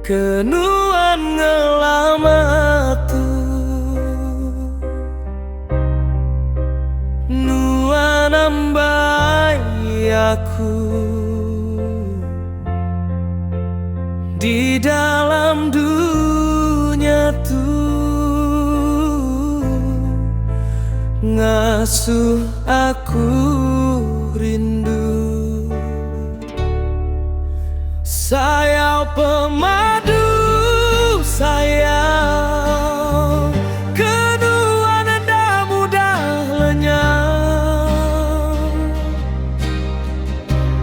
kenuan ngelamatu nuan ambai aku di dalam dunia tuh ngasuh aku rindu sayau pemadu sayau kedua nada mudah lenyap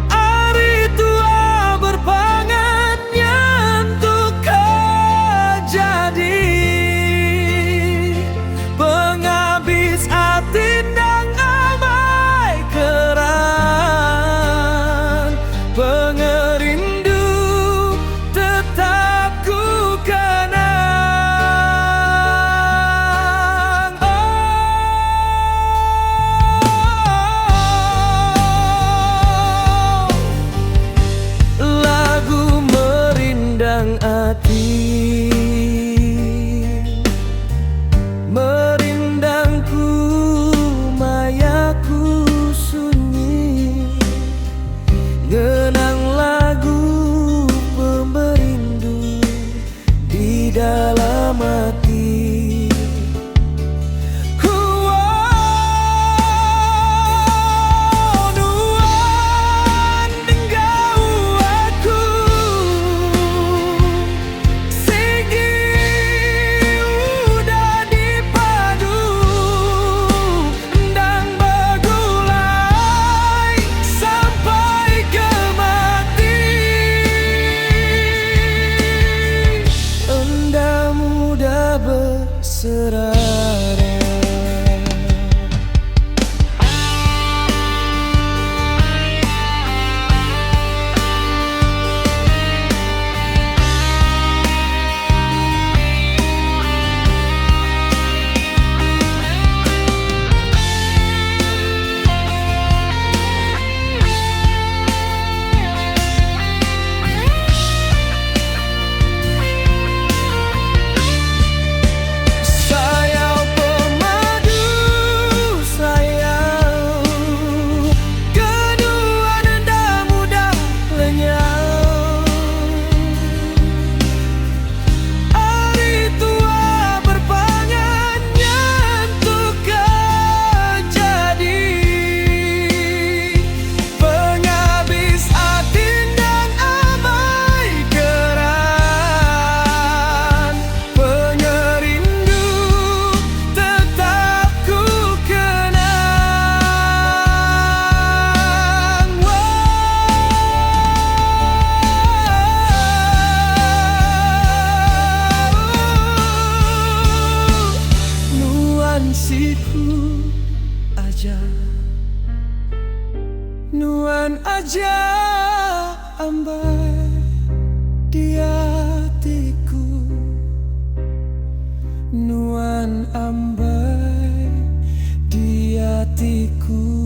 hari tua berpangan nyentuh kejadi penghabis hati nang amai keran pengerindu hati merindangku mayaku sunyi ngenang lagu pemerindu di dalam hati serara siku aja nuan aja ambai di hatiku nuan ambai di hatiku.